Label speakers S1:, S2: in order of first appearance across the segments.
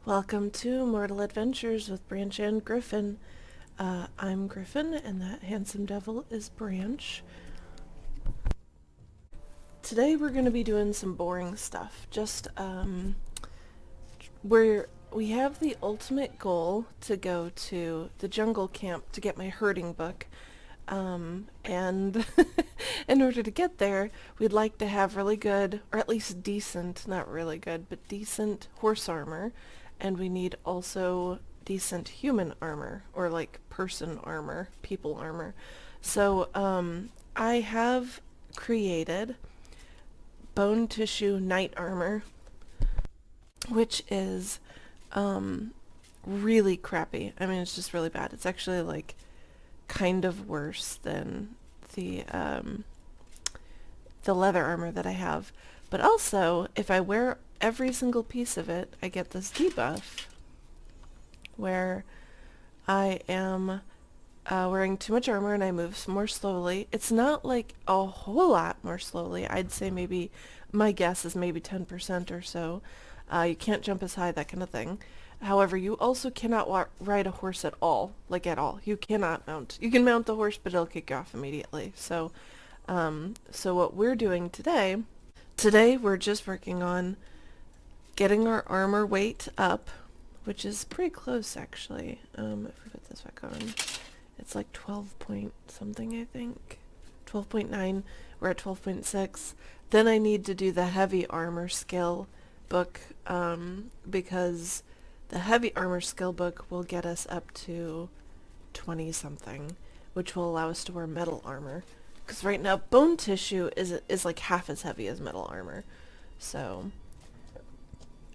S1: Welcome to Mortal Adventures with Branch and Griffin. I'm Griffin, and that handsome devil is Branch. Today we're going to be doing some boring stuff. We have the ultimate goal to go to the jungle camp to get my herding book. And in order to get there, we'd like to have really good, or at least decent, not really good, but decent horse armor. And we need also decent human armor, or like person armor, people armor. So I have created bone tissue knight armor, which is really crappy. I mean, it's just really bad. It's actually like kind of worse than the leather armor that I have. But also, if I wear every single piece of it, I get this debuff where I am wearing too much armor and I move more slowly. It's not like a whole lot more slowly. I'd say maybe, my guess is maybe 10% or so. You can't jump as high, that kind of thing. However, you also cannot ride a horse at all, like at all. You cannot mount. You can mount the horse, but it'll kick you off immediately. So what we're doing today we're just working on getting our armor weight up, which is pretty close actually. If we put this back on, it's like 12 point something, I think. 12.9. We're at 12.6. Then I need to do the heavy armor skill book, because the heavy armor skill book will get us up to 20 something, which will allow us to wear metal armor. Because right now bone tissue is like half as heavy as metal armor. So,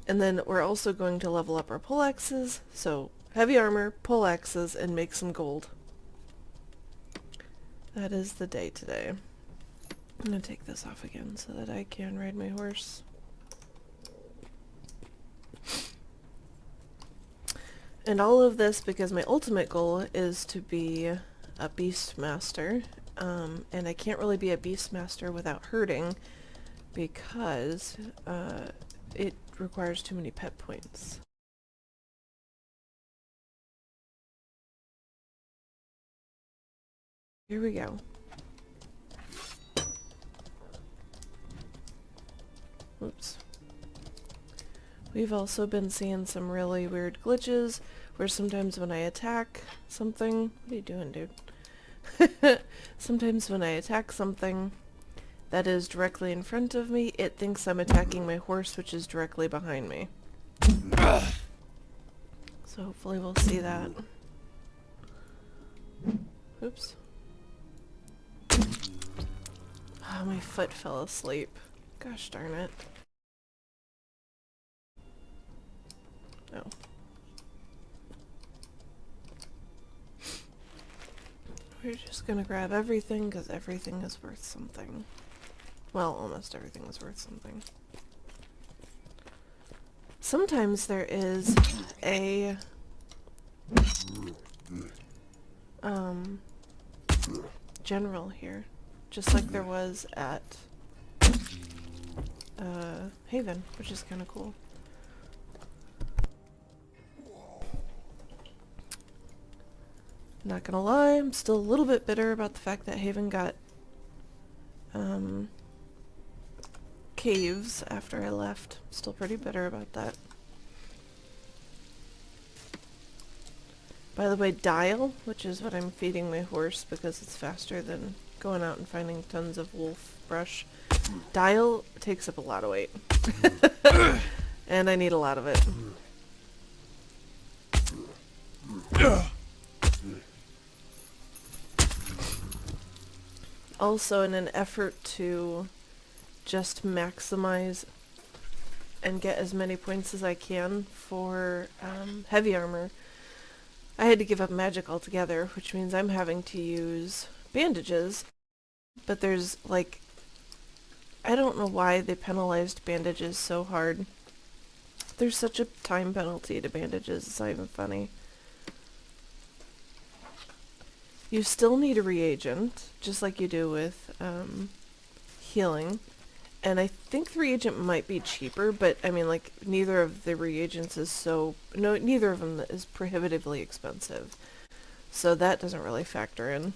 S1: and then we're also going to level up our poleaxes. So heavy armor, poleaxes, and make some gold. That is the day today. I'm going to take this off again so that I can ride my horse. And all of this because my ultimate goal is to be a beast master. And I can't really be a beast master without herding because it requires too many pet points. Here we go. Oops. We've also been seeing some really weird glitches where sometimes when I attack something... What are you doing, dude? Sometimes when I attack something that is directly in front of me, it thinks I'm attacking my horse, which is directly behind me. So hopefully we'll see that. Oops. Oh, my foot fell asleep. Gosh darn it. Oh. We're just gonna grab everything because everything is worth something. Well, almost everything is worth something. Sometimes there is a general here, just like there was at Haven, which is kind of cool. Not gonna lie, I'm still a little bit bitter about the fact that Haven got caves after I left. Still pretty bitter about that. By the way, Dial, which is what I'm feeding my horse because it's faster than going out and finding tons of wolf brush. Dial takes up a lot of weight. And I need a lot of it. Also, in an effort to just maximize and get as many points as I can for heavy armor, I had to give up magic altogether, which means I'm having to use bandages. But there's like, I don't know why they penalized bandages so hard. There's such a time penalty to bandages, it's not even funny. You still need a reagent, just like you do with healing, And I think the reagent might be cheaper, but I mean, like, neither of the reagents is neither of them is prohibitively expensive. So that doesn't really factor in.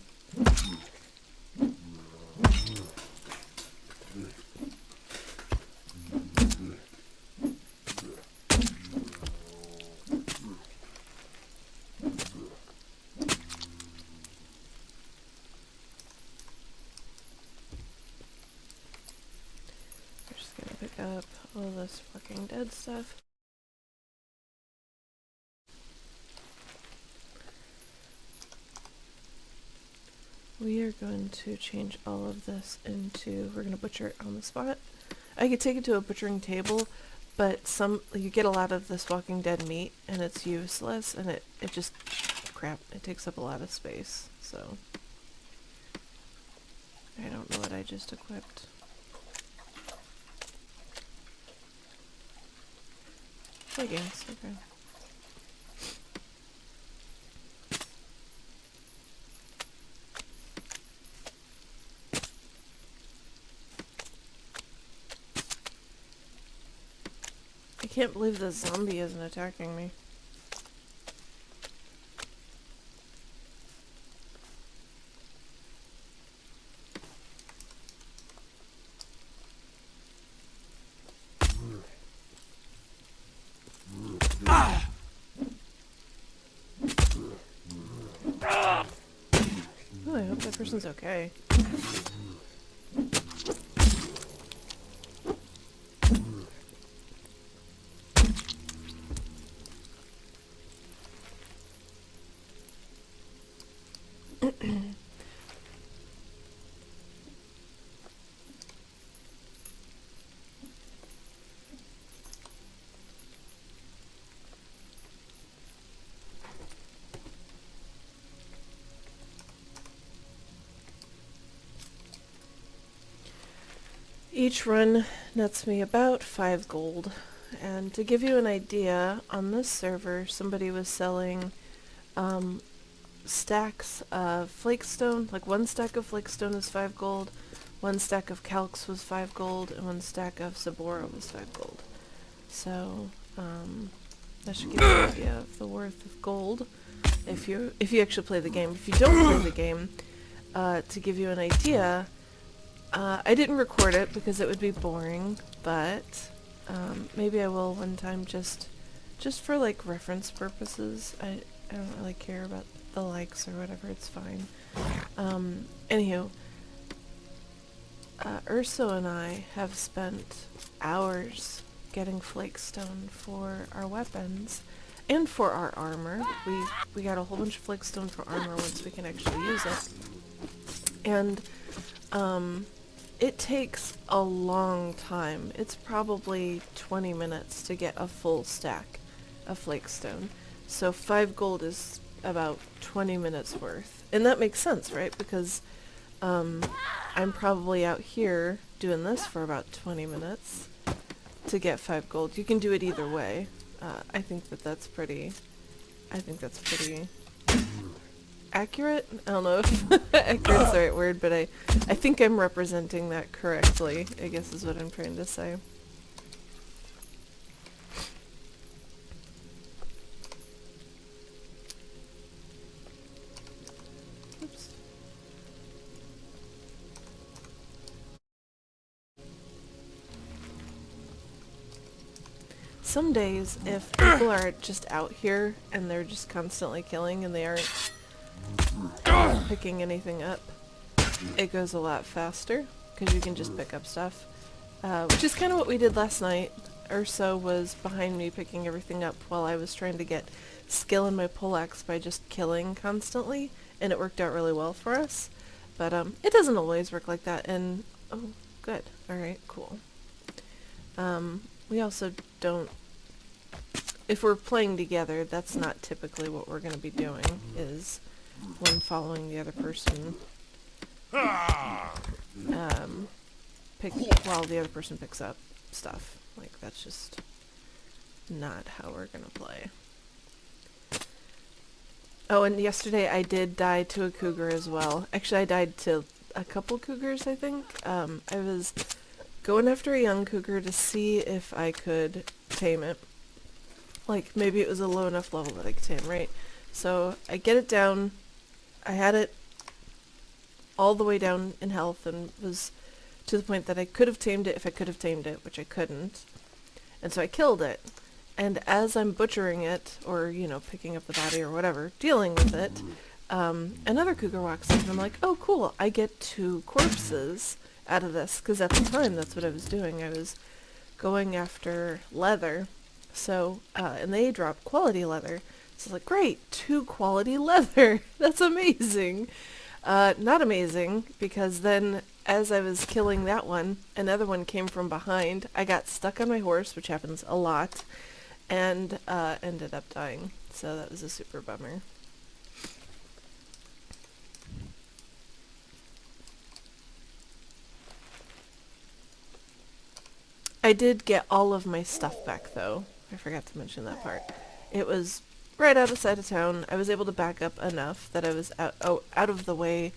S1: Pick up all this fucking dead stuff. We are going to change all of this into, we're going to butcher it on the spot. I could take it to a butchering table, but you get a lot of this Walking Dead meat and it's useless, and it just, crap, it takes up a lot of space, so. I don't know what I just equipped. Leggings, okay. I can't believe the zombie isn't attacking me. Oh, I hope that person's okay. Each run nets me about 5 gold, and to give you an idea, on this server somebody was selling stacks of flakestone. Like, 1 stack of flakestone is 5 gold, 1 stack of calx was 5 gold, and 1 stack of sabora was 5 gold. So that should give you an idea of the worth of gold if you actually play the game. If you don't play the game, to give you an idea, I didn't record it because it would be boring, but maybe I will one time, just for like reference purposes. I don't really care about the likes or whatever, it's fine. Anywho, Urso and I have spent hours getting flakestone for our weapons and for our armor. We got a whole bunch of flakestone for armor once we can actually use it. And it takes a long time. It's probably 20 minutes to get a full stack of flakestone. So 5 gold is about 20 minutes worth. And that makes sense, right? Because I'm probably out here doing this for about 20 minutes to get 5 gold. You can do it either way. I think that's pretty accurate? I don't know if accurate's the right word, but I think I'm representing that correctly, I guess is what I'm trying to say. Oops. Some days, if people are just out here and they're just constantly killing and they aren't picking anything up, it goes a lot faster because you can just pick up stuff, which is kind of what we did last night. Urso was behind me picking everything up while I was trying to get skill in my poleaxe by just killing constantly, and it worked out really well for us. But it doesn't always work like that, and oh, good. Alright, cool. We also don't, if we're playing together, that's not typically what we're going to be doing, is when following the other person, while the other person picks up stuff. Like, that's just not how we're gonna play. Oh, and yesterday I did die to a cougar as well. Actually, I died to a couple cougars, I think. I was going after a young cougar to see if I could tame it. Like, maybe it was a low enough level that I could tame, right? So I get it down. I had it all the way down in health and was to the point that I could have tamed it if I could have tamed it, which I couldn't. And so I killed it. And as I'm butchering it, or, you know, picking up the body or whatever, dealing with it, another cougar walks in and I'm like, oh cool, I get 2 corpses out of this. Because at the time, that's what I was doing. I was going after leather. So, and they drop quality leather. So like, great, 2 quality leather. That's amazing. Not amazing, because then as I was killing that one, another one came from behind. I got stuck on my horse, which happens a lot, and ended up dying. So that was a super bummer. I did get all of my stuff back, though. I forgot to mention that part. It was right out of sight of town. I was able to back up enough that I was out of the way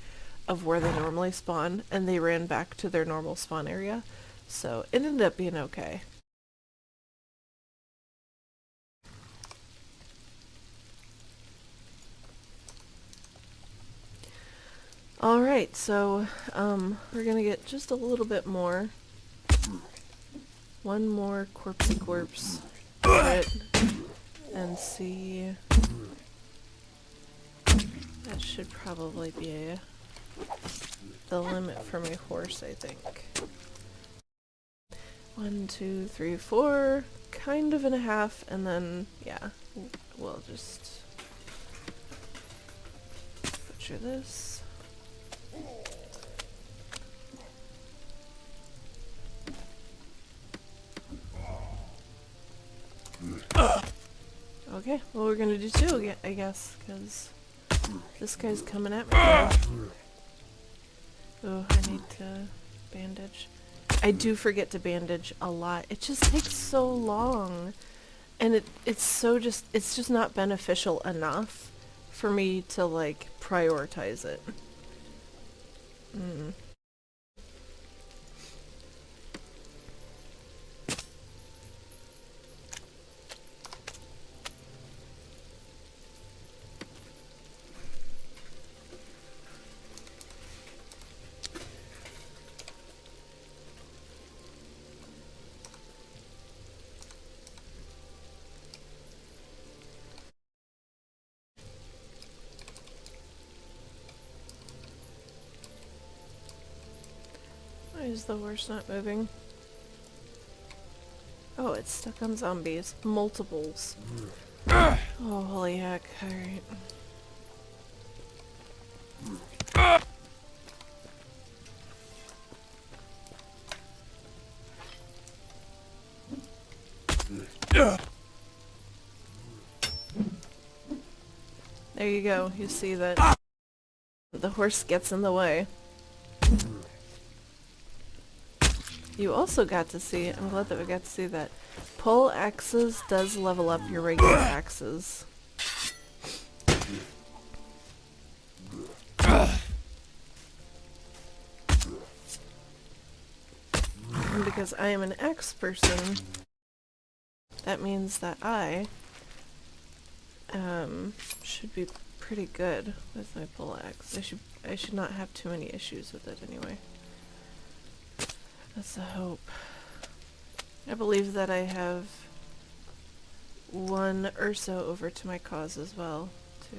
S1: of where they normally spawn, and they ran back to their normal spawn area. So it ended up being okay. Alright, so we're gonna get just a little bit more. One more corpsey corpse. And see. That should probably be the limit for my horse, I think. 1, 2, 3, 4, kind of and a half, and then, yeah, we'll just butcher this. Okay, well we're gonna do 2, I guess, because this guy's coming at me now. Oh, I need to bandage. I do forget to bandage a lot. It just takes so long. And it's just not beneficial enough for me to, like, prioritize it. Why is the horse not moving? Oh, it's stuck on zombies. Multiples. Oh, holy heck. Alright. There you go. You see that the horse gets in the way. You also got to see, I'm glad that we got to see that, poleaxes does level up your regular axes. And because I am an axe person, that means that I should be pretty good with my poleaxe. I should not have too many issues with it anyway. That's the hope. I believe that I have won Urso over to my cause as well, to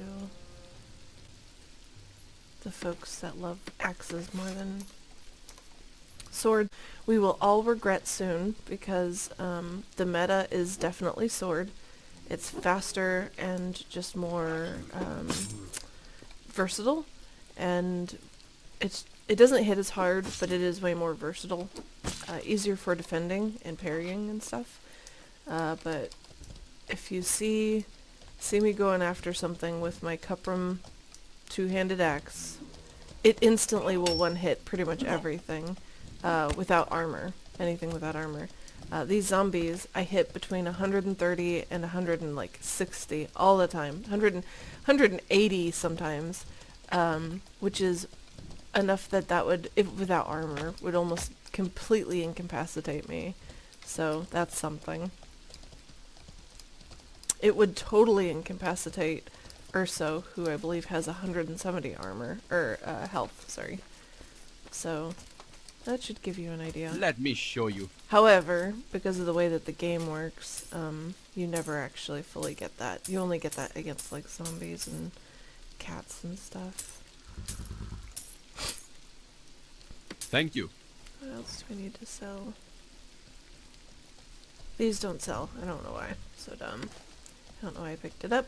S1: the folks that love axes more than sword. We will all regret soon, because the meta is definitely sword. It's faster and just more versatile, and it doesn't hit as hard, but it is way more versatile. Easier for defending and parrying and stuff. But if you see me going after something with my Cuprum 2-handed axe, it instantly will one-hit pretty much everything without armor. Anything without armor. These zombies, I hit between 130 and 160 all the time. 180 sometimes, which is enough that would, if without armor, would almost completely incapacitate me. So that's something. It would totally incapacitate Urso, who I believe has 170 armor, or health, sorry. So that should give you an idea.
S2: Let me show you.
S1: However, because of the way that the game works, you never actually fully get that. You only get that against like zombies and cats and stuff.
S2: Thank you.
S1: What else do we need to sell? These don't sell. I don't know why. So dumb. I don't know why I picked it up.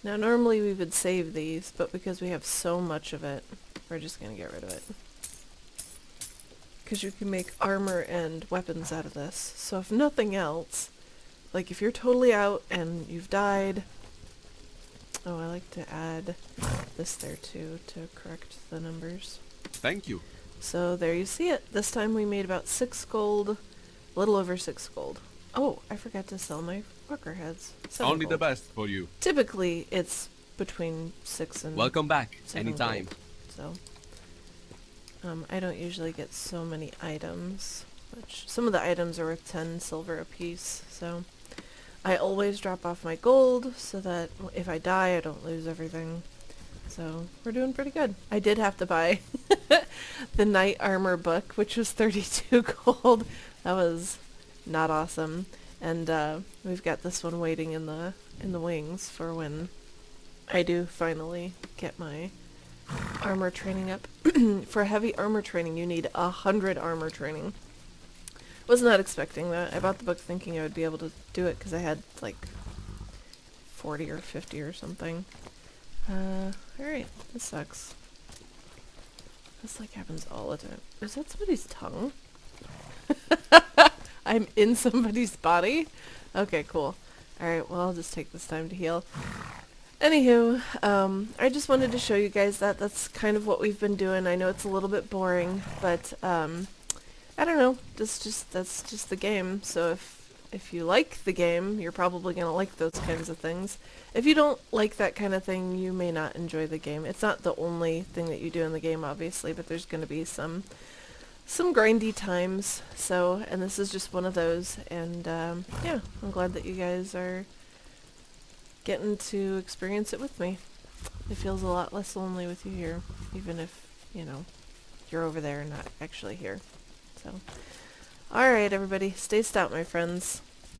S1: Now normally we would save these, but because we have so much of it, we're just gonna get rid of it. Because you can make armor and weapons out of this. So if nothing else, like if you're totally out and you've died... Oh, I like to add this there too to correct the numbers.
S2: Thank you.
S1: So there you see it. This time we made about 6 gold, a little over 6 gold. Oh, I forgot to sell my walker heads. 7
S2: Only the
S1: gold.
S2: best for you.
S1: Typically it's between 6 and
S2: Welcome back
S1: 7
S2: anytime.
S1: gold. So I don't usually get so many items, which some of the items are worth 10 silver a piece, so I always drop off my gold so that if I die I don't lose everything. So we're doing pretty good. I did have to buy the knight armor book, which was 32 gold. That was not awesome. And we've got this one waiting in the wings for when I do finally get my armor training up. For heavy armor training you need 100 armor training. Was not expecting that. I bought the book thinking I would be able to do it because I had like 40 or 50 or something. Alright, this sucks. This like happens all the time. Is that somebody's tongue? I'm in somebody's body? Okay, cool. Alright, well I'll just take this time to heal. Anywho, I just wanted to show you guys that. That's kind of what we've been doing. I know it's a little bit boring, but I don't know. That's just the game. So if you like the game, you're probably gonna like those kinds of things. If you don't like that kind of thing, you may not enjoy the game. It's not the only thing that you do in the game, obviously, but there's gonna be some grindy times. So, and this is just one of those. And yeah, I'm glad that you guys are getting to experience it with me. It feels a lot less lonely with you here, even if, you know, you're over there and not actually here. So, alright everybody, stay stout my friends.